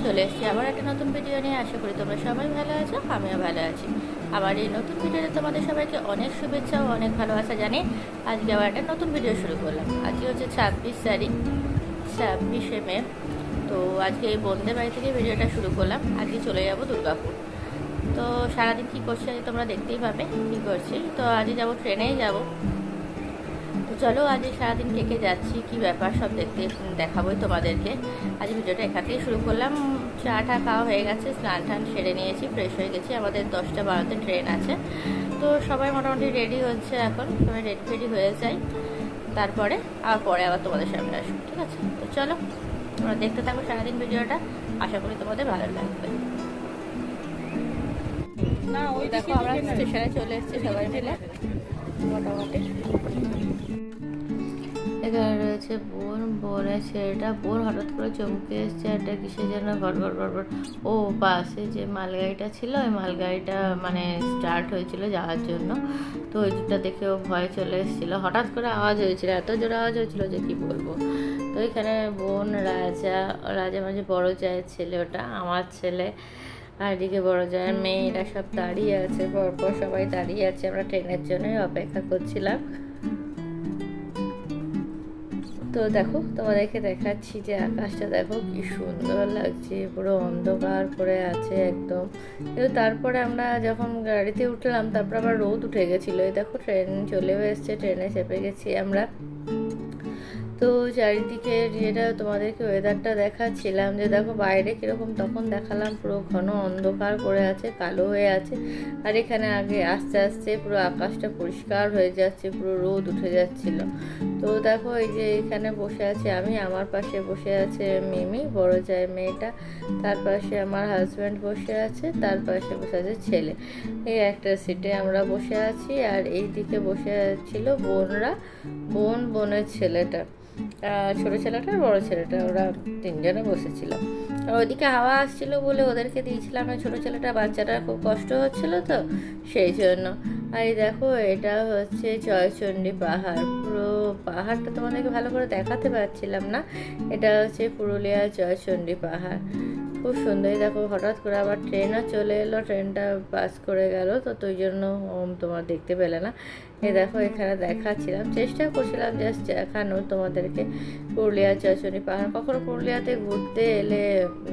চলে এসেছি আবার একটা নতুন ভিডিও নিয়ে। আশা করি তোমরা সবাই ভালো আছো, আমিও ভালো আছি। আবার এই নতুন ভিডিওতে তোমাদের সবাইকে অনেক শুভেচ্ছা ও অনেক ভালোবাসা জানিয়ে আজকে আবার একটা নতুন ভিডিও শুরু করলাম। আজকে হচ্ছে 26 তারিখ, 26শে মে। তো আজকে এই বোনদের বাড়ি থেকে ভিডিওটা শুরু করলাম। আজকে চলে যাব দুর্গাপুর। তো সারাদিন কী করছি আজ তোমরা দেখতেই পাবে কী করছি। তো আজকে যাব, ট্রেনেই যাব। তো চলো আজ সারাদিন থেকে যাচ্ছি, কি ব্যাপার সব দেখাবোই তোমাদেরকে। আজ ভিডিওটা এখান থেকে শুরু করলাম। চা টা খাওয়া হয়ে গেছে, স্নান টান সেরে নিয়েছি, ফ্রেশ হয়ে গেছি। আমাদের 10টা 12তে ট্রেন আছে। তো সবাই মোটামুটি রেডি হচ্ছে, এখন সবাই রেডি হয়ে যায়। তারপরে পরে আবার তোমাদের সামনে আসবো, ঠিক আছে? তো চলো তোমরা দেখতে থাকো সারাদিন ভিডিওটা, আশা করি তোমাদের ভালো লাগবে। দেখো আমরা স্টেশনে চলে এসেছি সবাই মিলে মোটামুটি। এখানে রয়েছে বোনের ছেলেটা। বোন হঠাৎ করে চমকে এসছে, একটা কিসের যেন গড়বড়। ও পাশে যে মালগাড়িটা ছিল, ওই মালগাড়িটা মানে স্টার্ট হয়েছিল যাওয়ার জন্য। তো ওইটা দেখে ও ভয় চলে এসেছিলো। হঠাৎ করে আওয়াজ হয়েছিল, এত জোরে আওয়াজ হয়েছিল যে কি বলবো। তো এখানে বোন, রাজা মানে বড় জায়ের ছেলে, ওটা আমার ছেলে, আর এদিকে বড় জায়ের মেয়ে, এরা সব দাঁড়িয়ে আছে, পরপর সবাই দাঁড়িয়ে আছে। আমরা ট্রেনের জন্যই অপেক্ষা করছিলাম। তো দেখো তোমাদেরকে দেখাচ্ছি যে আকাশটা দেখো কি সুন্দর লাগছে, পুরো অন্ধকার করে আছে একদম। কিন্তু তারপরে আমরা যখন গাড়িতে উঠলাম তারপর আবার রোদ উঠে গেছিলো। এই দেখো ট্রেন চলেও এসছে, ট্রেনে চেপে গেছি আমরা। তো চারিদিকে যেটা তোমাদেরকে ওয়েদারটা দেখাচ্ছিলাম, যে দেখো বাইরে কীরকম, তখন দেখালাম পুরো ঘন অন্ধকার করে আছে, কালো হয়ে আছে। আর এখানে আগে আস্তে আস্তে পুরো আকাশটা পরিষ্কার হয়ে যাচ্ছে, পুরো রোদ উঠে যাচ্ছিল। তো দেখো এই যে এখানে বসে আছে আমি, আমার পাশে বসে আছে মিমি, বড় জায়ের মেয়েটা, তার পাশে আমার হাজব্যান্ড বসে আছে, তার পাশে বসে আছে ছেলে। এই একটা সিটে আমরা বসে আছি। আর এই দিকে বসে ছিল বোনরা, বোনের ছেলেটা, ছোট ছেলেটা আর বড় ছেলেটা, ওরা তিনজনে বসেছিল। আর ওইদিকে হাওয়া আসছিল বলে ওদেরকে দিয়েছিলাম। ছোট ছেলেটা, বাচ্চাটা খুব কষ্ট হচ্ছিল তো সেই জন্য। আর এই দেখো এটা হচ্ছে জয়চণ্ডী পাহাড়। পুরো পাহাড়টা তোমাদেরকে ভালো করে দেখাতে পারছিলাম না। এটা হচ্ছে পুরুলিয়ার জয়চণ্ডী পাহাড়, খুব সুন্দর। দেখো হঠাৎ করে আবার ট্রেনও চলে এলো, ট্রেনটা পাস করে গেল, তো ওই জন্য তোমার দেখতে পেলে না। এই দেখো এখানে দেখাচ্ছিলাম, চেষ্টা করছিলাম জাস্ট দেখানো তোমাদেরকে পুরুলিয়ার জয়চণ্ডী পাহাড়। কখনো পুরুলিয়াতে ঘুরতে এলে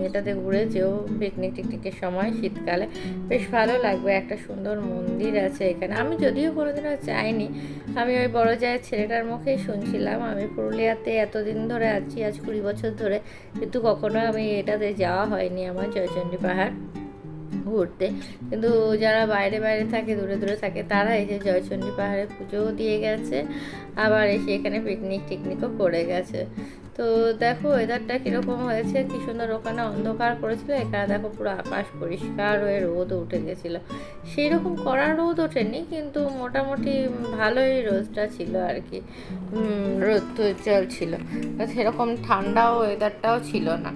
এটাতে ঘুরে যেও, টিকনিকের সময় শীতকালে বেশ ভালো লাগবে। একটা সুন্দর মন্দির আছে এখানে। আমি যদিও কোনোদিনও যাইনি, আমি ওই বড় জায়ের ছেলেটার মুখেই শুনছিলাম। আমি পুরুলিয়াতে এতদিন ধরে আছি, আজ 20 বছর ধরে, কিন্তু কখনো আমি এটাতে যাওয়া হয়নি আমার জয়চণ্ডী পাহাড় ঘুরতে। কিন্তু যারা বাইরে থাকে, দূরে থাকে, তারা এসে জয়চণ্ডী পাহাড়ে পুজোও দিয়ে গেছে, আবার এসে এখানে টিকনিকও করে গেছে। তো দেখো ওয়েদারটা কীরকম হয়েছে, কী সুন্দর। ওখানে অন্ধকার করেছিল, এখানে দেখো পুরো আকাশ পরিষ্কার হয়ে রোদ উঠে গেছিলো। সেই রকম কড়া রোদ ওঠেনি, কিন্তু মোটামুটি ভালোই রোদটা ছিল আর কি। রোদ তো চলছিল, সেরকম ঠান্ডাও ওয়েদারটাও ছিল না।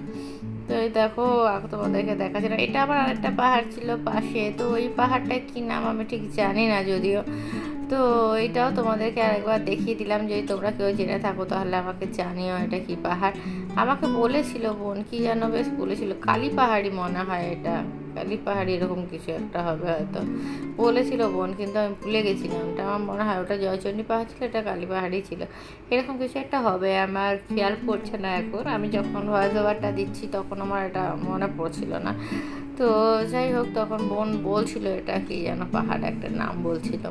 তো এই দেখো তোমাদেরকে দেখাচ্ছিল, এটা আবার আরেকটা পাহাড় ছিল পাশে। তো ওই পাহাড়টা কি নাম আমি ঠিক জানি না যদিও। তো এইটাও তোমাদেরকে আরেকবার দেখিয়ে দিলাম, যদি তোমরা কেউ জেনে থাকো তাহলে আমাকে জানিও এটা কি পাহাড়। আমাকে বলেছিল বোন, কি যেন বেশ বলেছিল, কালী পাহাড়ি মনে হয়, এটা কালী পাহাড়ি এরকম কিছু একটা হবে হয়তো, বলেছিল বোন, কিন্তু আমি ভুলে গেছি নামটা। আমার মনে হয় ওটা জয়চণ্ডী পাহাড় ছিল, এটা কালী পাহাড়ি ছিল, এরকম কিছু একটা হবে। আমার খেয়াল পড়ছে না এখন, আমি যখন ভয়েস ওভারটা দিচ্ছি তখন আমার এটা মনে পড়ছিল না। তো যাই হোক, তখন বোন বলছিল এটা কি যেন পাহাড় একটা নাম বলছিল।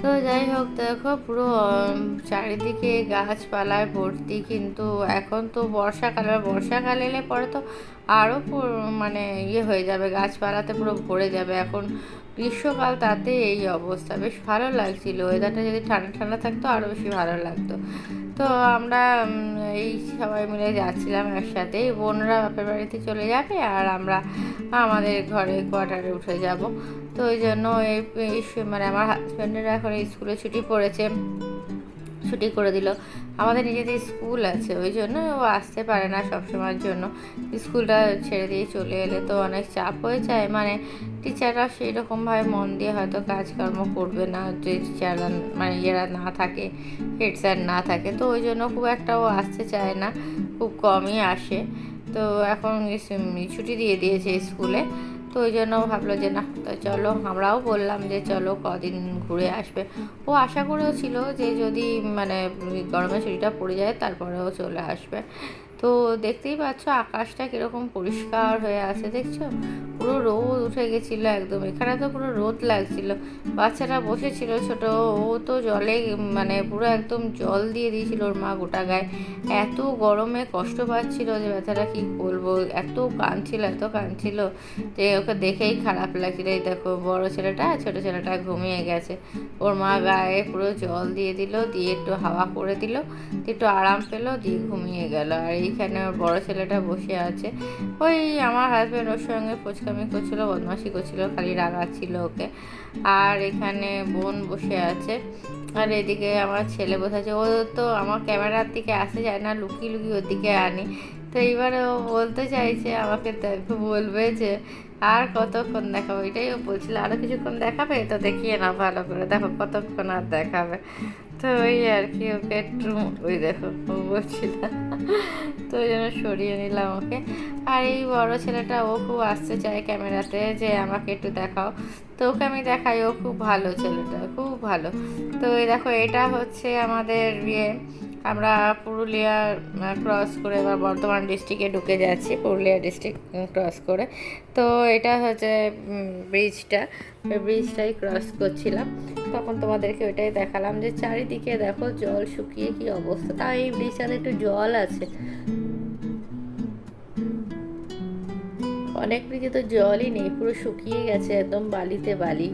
তো যাই হোক দেখো পুরো চারিদিকে গাছপালায় ভর্তি। কিন্তু এখন তো বর্ষাকাল এলে পরে তো আরও মানে হয়ে যাবে, গাছপালাতে পুরো ভরে যাবে। এখন গ্রীষ্মকাল, তাতে এই অবস্থা। বেশ ভালো লাগছিল, ওয়েদারটা যদি ঠান্ডা থাকতো আরও বেশি ভালো লাগতো। তো আমরা এই সবাই মিলে যাচ্ছিলাম একসাথে। বোনরা বাপের বাড়িতে চলে যাবে আর আমরা আমাদের ঘরে কোয়ার্টারে উঠে যাব। তো ওই জন্য মানে আমার হাজব্যান্ডের এখন স্কুলে ছুটি পড়েছে, ছুটি করে দিল। আমাদের নিজেদের স্কুল আছে, ওই জন্য ও আসতে পারে না সবসময়ের জন্য। স্কুলটা ছেড়ে দিয়ে চলে এলে তো অনেক চাপ হয়ে যায়, মানে টিচাররা সেই রকমভাবে মন দিয়ে হয়তো কাজকর্ম করবে না, যে টিচাররা মানে ইয়েরা না থাকে, হেড স্যার না থাকে। তো ওই জন্য খুব একটা ও আসতে চায় না, খুব কমই আসে। তো এখন ছুটি দিয়ে দিয়েছে স্কুলে, তো ওই জন্য ভাবলো যে না, তো চলো। আমরাও বললাম যে চলো কদিন ঘুরে আসবে। ও আশা করেও ছিল যে যদি মানে গরমের ছুটিটা পড়ে যায় তারপরেও চলে আসবে। তো দেখতেই পাচ্ছ আকাশটা কিরকম পরিষ্কার হয়ে আছে, দেখছো? পুরো রোদ উঠে গেছিলো একদম, এখানে তো পুরো রোদ লাগছিল। বাচ্চারা বসেছিল ছোট, ও তো জলে মানে পুরো একদম জল দিয়ে দিয়েছিল ওর মা গোটা গায়ে। এত গরমে কষ্ট পাচ্ছিল যে ব্যথাটা কি বলবো, এত কাঁদছিল যে ওকে দেখেই খারাপ লাগছিল। এই দেখো বড় ছেলেটা ছোট ছেলেটা ঘুমিয়ে গেছে, ওর মা গায়ে পুরো জল দিয়ে দিল, দিয়ে একটু হাওয়া করে দিল, একটু আরাম পেলো, দিয়ে ঘুমিয়ে গেল। আর এইখানে ওর বড় ছেলেটা বসে আছে, ওই আমার হাজব্যান্ড ওর সঙ্গে ফোচকামি করছিল, বদমাশি করছিল, খালি রাগাচ্ছিল ওকে। আর এখানে বোন বসে আছে, আর এদিকে আমার ছেলে বসে আছে। ও তো আমার ক্যামেরার দিকে আসে যায় না, লুকিয়ে লুকিয়ে ওর দিকে আনি। তো এইবারে ও বলতে চাইছে আমাকে, দেখো বলবে যে আর কতক্ষণ দেখাবো, এটাই ও বলছিল, আরও কিছুক্ষণ দেখাবে, তো দেখিয়ে না ভালো করে, দেখো কতক্ষণ আর দেখাবে। তো ওই আর কি ওকে একটু ওই দেখো ও বলছিল, তো ওই জন্য সরিয়ে নিলাম ওকে। আর এই বড় ছেলেটা ও খুব আসতে চায় ক্যামেরাতে যে আমাকে একটু দেখাও, তো ওকে আমি দেখাই, ও খুব ভালো, ছেলেটা খুব ভালো। তো এই দেখো এটা হচ্ছে আমাদের আমরা পুরুলিয়া ক্রস করে এবার বর্ধমান ডিস্ট্রিক্টে ঢুকে যাচ্ছি, পুরুলিয়া ডিস্ট্রিক্ট ক্রস করে। তো এটা হচ্ছে ব্রিজটা, ওই ব্রিজটাই ক্রস করছিলাম, তখন তোমাদেরকে ওইটাই দেখালাম যে চারিদিকে দেখো জল শুকিয়ে কি অবস্থা। তাই এই ব্রিজটাতে একটু জল আছে, অনেক ব্রিজে তো জলই নেই, পুরো শুকিয়ে গেছে একদম, বালিতে বালি।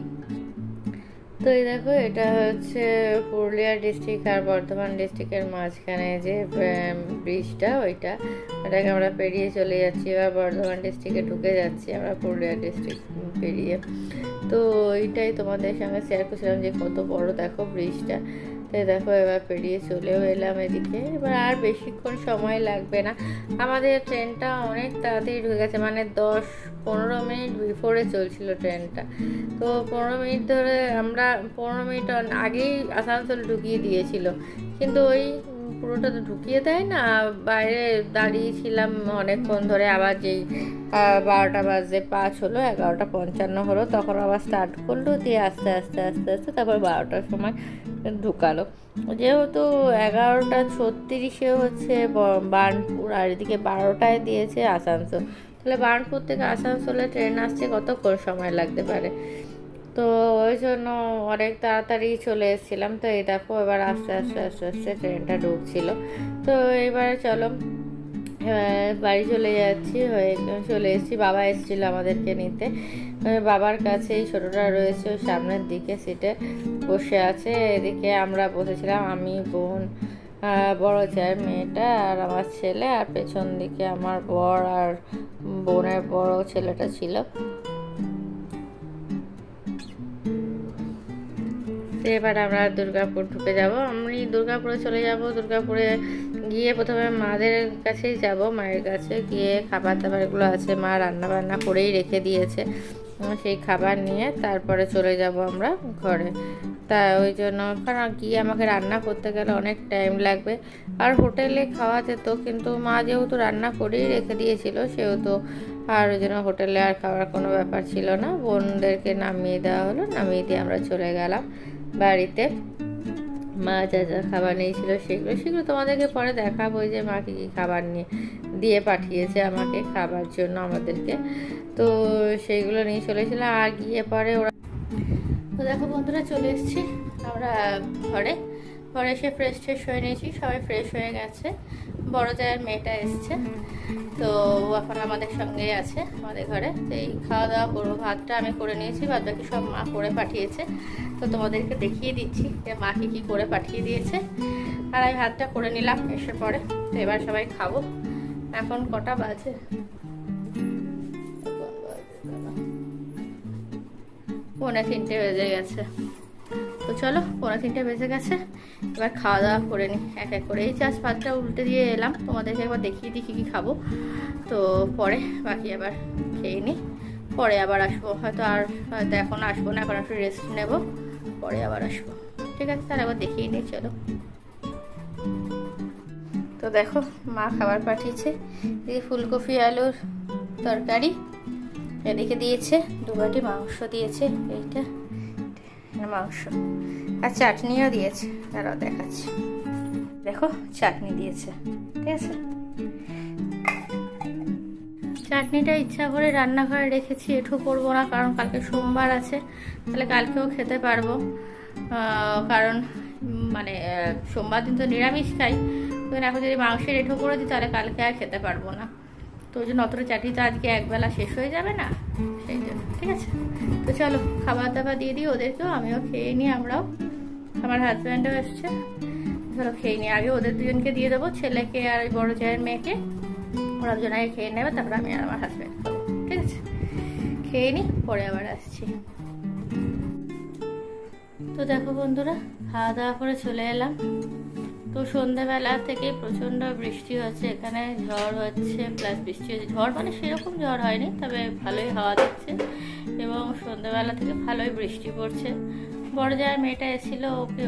তো এই দেখো এটা হচ্ছে পুরুলিয়া ডিস্ট্রিক্ট আর বর্ধমান ডিস্ট্রিক্টের মাঝখানে যে ব্রিজটা, ওইটাকে আমরা পেরিয়ে চলে যাচ্ছি, এবার বর্ধমান ডিস্ট্রিক্টে ঢুকে যাচ্ছি আমরা পুরুলিয়া ডিস্ট্রিক্ট পেরিয়ে। তো এইটাই তোমাদের সঙ্গে শেয়ার করছিলাম যে কত বড় দেখো ব্রিজটা। তাই দেখো এবার পেরিয়ে চলেও এলাম এদিকে, এবার আর বেশিক্ষণ সময় লাগবে না, আমাদের ট্রেনটা অনেক তাড়াতাড়ি ঢুকে গেছে, মানে 10-15 মিনিট বিফোরে চলছিল ট্রেনটা। তো 15 মিনিট ধরে আমরা 15 মিনিট আগেই আসানসোল ঢুকিয়ে দিয়েছিল, কিন্তু ওই পুরোটা তো ঢুকিয়ে দেয় না, বাইরে দাঁড়িয়েছিলাম অনেকক্ষণ ধরে, আবার যেই 12টা বাজে 5 হলো, 11:55 হলো, তখন আবার স্টার্ট করলো, দিয়ে আস্তে আস্তে আস্তে আস্তে তারপর 12টার সময় ঢুকালো। যেহেতু 11:36 হচ্ছে বার্নপুর, আর এদিকে 12টায় দিয়েছে আসানসোল, তাহলে বার্নপুর থেকে আসানসোলে ট্রেন আসছে কতক্ষণ সময় লাগতে পারে। তো ওই জন্য অনেক তাড়াতাড়ি চলে এসেছিলাম। তো এই দেখো এবার আস্তে আস্তে আস্তে আস্তে ট্রেনটা ঢুকছিল। তো এবারে চলো বাড়ি চলে যাচ্ছি, চলে এসেছি। বাবা এসেছিলো আমাদেরকে নিতে, বাবার কাছেই ছোটোটা রয়েছে ওই সামনের দিকে সিটে বসে আছে, এদিকে আমরা বসেছিলাম আমি, বোন, বড় চায়ের মেয়েটা আর আমার ছেলে, আর পেছন দিকে আমার বর আর বোনের বড় ছেলেটা ছিল। এবার আমরা দুর্গাপুর ঢুকে যাব, আমি দুর্গাপুরে চলে যাব। দুর্গাপুরে গিয়ে প্রথমে মাদের কাছেই যাব, মায়ের কাছে গিয়ে খাবার দাবারগুলো আছে, মা রান্না বান্না করেই রেখে দিয়েছে, সেই খাবার নিয়ে তারপরে চলে যাব আমরা ঘরে। তা ওই জন্য, কারণ গিয়ে আমাকে রান্না করতে গেলে অনেক টাইম লাগবে, আর হোটেলে খাওয়া যেত, কিন্তু মা যেহেতু রান্না করেই রেখে দিয়েছিল সেহেতু আর ওই জন্য হোটেলে আর খাওয়ার কোনো ব্যাপার ছিল না। বোনদেরকে নামিয়ে দেওয়া হলো, নামিয়ে দিয়ে আমরা চলে গেলাম বাড়িতে। মা যা যা খাবার নিয়েছিল সেগুলো তোমাদেরকে পরে দেখাবো, যে মা কী কী খাবার দিয়ে পাঠিয়েছে আমাকে খাবার জন্য আমাদেরকে। তো সেইগুলো নিয়ে চলেছিলাম, আর গিয়ে পরে ওরা, তো দেখো বন্ধুরা চলে এসেছি আমরা ঘরে এসে ফ্রেশ হয়ে নিয়েছি, সবাই ফ্রেশ হয়ে গেছে। বড় জায়ের মেয়েটা এসছে, তো এখন আমাদের সঙ্গেই আছে আমাদের ঘরে। তো এই খাওয়া দাওয়া করবো, ভাতটা আমি করে নিয়েছি, বাদ বাকি সব মা করে পাঠিয়েছে। তো তোমাদেরকে দেখিয়ে দিচ্ছি যে মা কি করে পাঠিয়ে দিয়েছে। আর আমি ভাতটা করে নিলাম এসে পরে। তো এবার সবাই খাবো। এখন কটা বাজে, 2:45 বেজে গেছে। তো চলো 2:45 বেজে গেছে, এবার খাওয়া দাওয়া করে নিই এক এক করে। এই জাস্ট ভাতটা উল্টে দিয়ে এলাম, তোমাদেরকে একবার দেখিয়ে দিই কী খাবো। তো পরে বাকি আবার খেয়ে নিই, পরে আবার আসবো, হয়তো এখন আসবো না, এখন একটু রেস্ট নেব, পরে আবার আসবো। ঠিক আছে, তাহলে আবার দেখিয়ে নিই চলো। তো তো দেখো মা খাবার পাঠিয়েছে, এদিকে ফুলকপি আলুর তরকারি, এদিকে দিয়েছে 2 বাটি মাংস দিয়েছে, এইটা মাংস, আর চাটনিও দিয়েছে, তারাও দেখাচ্ছি। দেখো চাটনি দিয়েছে, ঠিক আছে। চাটনিটা ইচ্ছা করে রান্নাঘরে রেখেছি, এঠো করবো না, কারণ কালকে সোমবার আছে, তাহলে কালকেও খেতে পারবো। কারণ মানে সোমবার দিন তো নিরামিষ খাই, তো এখন যদি মাংসের এঠো করে দিই তাহলে কালকে আর খেতে পারবো না। তো ওই জন্য অতটা চাটনি তো আজকে একবেলা শেষ হয়ে যাবে না, সেই জন্য। ঠিক আছে, তো চলো খাবার দাবার দিয়ে দিই ওদেরকেও, আমিও খেয়ে নিই, আমরাও, আমার হাজব্যান্ডও এসছে। চলো খেয়ে নিই, আগে ওদের দুজনকে দিয়ে দেবো, ছেলেকে আর ওই বড় জায়ের মেয়েকে, ওরা দুজনে খেয়ে নেবে, তারপরে আমি আর আমার হাজব্যান্ড খাবো। ঠিক আছে, খেয়ে নিই, পরে আবার আসছি। তো দেখো বন্ধুরা, খাওয়া দাওয়া করে চলে এলাম। তো সন্ধ্যাবেলা থেকে প্রচণ্ড বৃষ্টি হচ্ছে, এখানে ঝড় হচ্ছে প্লাস বৃষ্টি হচ্ছে। ঝড় মানে সেরকম ঝড় হয়নি, তবে ভালোই হাওয়া দিচ্ছে এবং সন্ধ্যাবেলা থেকে ভালোই বৃষ্টি পড়ছে। বড় জায়ের মেয়েটা এসেছিল,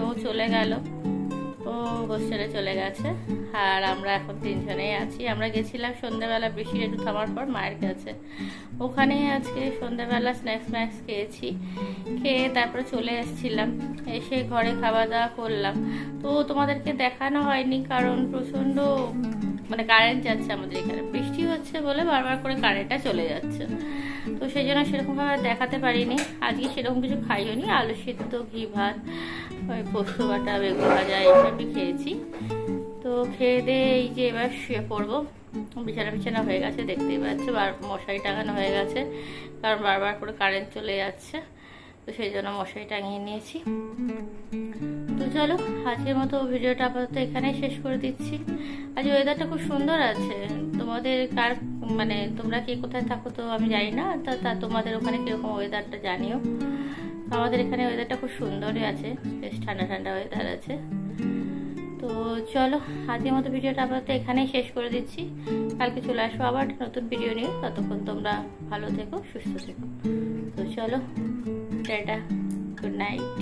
ও চলে গেল, ও হোস্টেলে চলে গেছে, আর আমরা এখন 3 জনেই আছি। আমরা গেছিলাম সন্ধ্যাবেলা বৃষ্টির একটু থামার পর মায়ের কাছে, ওখানেই আজকে সন্ধ্যাবেলা স্ন্যাক্স খেয়েছি, খেয়ে তারপরে চলে এসেছিলাম, এসে ঘরে খাওয়া দাওয়া করলাম। তো তোমাদেরকে দেখানো হয়নি, কারণ প্রচণ্ড মানে কারেন্ট যাচ্ছে, আমাদের এখানে বৃষ্টি হচ্ছে বলে বারবার করে কারেন্টটা চলে যাচ্ছে, তো সেই জন্য সেরকমভাবে দেখাতে পারিনি। আজকে সেরকম কিছু খাইও নি, আলু সিদ্ধ, ঘি ভাত, ওই পোস্ত বাটা, বেগুন ভাজা এইসবই খেয়েছি। তো খেয়ে দিয়ে এই যে এবার শুয়ে পড়বো, বিছানা হয়ে গেছে, দেখতেই পাচ্ছ, মশারি টাঙানো হয়ে গেছে, কারণ বারবার করে কারেন্ট চলে যাচ্ছে, তো সেই জন্য মশারি টাঙিয়ে নিয়েছি। তো চলো আজকের মতো ভিডিওটা আপাতত এখানেই শেষ করে দিচ্ছি। আজ ওয়েদারটা খুব সুন্দর আছে, তোমাদের কার মানে তোমরা কে কোথায় থাকো তো আমি জানি না, তা তোমাদের ওখানে কিরকম ওয়েদারটা জানিও। আমাদের এখানে ওয়েদারটা খুব সুন্দরই আছে, বেশ ঠান্ডা ঠান্ডা ওয়েদার আছে। তো চলো আজকের মতো ভিডিওটা আপাতত এখানেই শেষ করে দিচ্ছি, কালকে চলে আসবো আবার নতুন ভিডিও নিয়ে। ততক্ষণ তোমরা ভালো থেকো, সুস্থ থেকো। তো চলো, টাটা, গুড নাইট।